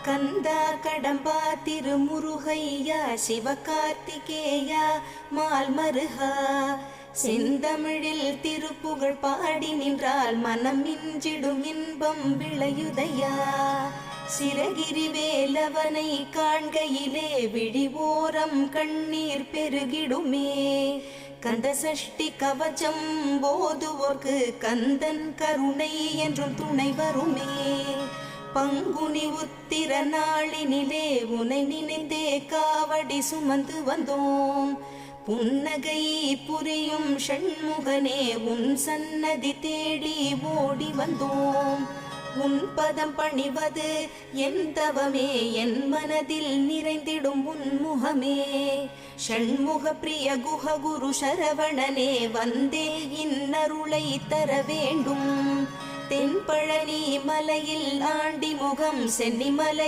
கந்தா கடம்பா திருமுருகையா சிவகார்த்திகேயா மால்மருகா செந்தமிழில் திருப்புகழ் பாடி நின்றால் மனம் மிஞ்சிடும் இன்பம் விளையுதையா. சிரகிரி வேலவனை காண்கையிலே விழிவோரம் கண்ணீர் பெருகிடுமே. கந்த சஷ்டி கவச்சம் போதுவோர்க்கு கந்தன் கருணை என்றும் துணை வருமே. பங்குனி உத்திர நாளினிலே உனை நினைந்தே காவடி சுமந்து வந்தோம். புன்னகை புரியும் ஷண்முகனே உன் சன்னதி தேடி ஓடி வந்தோம். உன் பதம் பணிவது என் தவமே, என் மனதில் நிறைந்திடும் உன்முகமே. ஷண்முக பிரிய குஹ குரு சரவணனே வந்தே இன்னருளை தர வேண்டும். தென்பழனி மலையில் ஆண்டி முகம் சென்னிமலை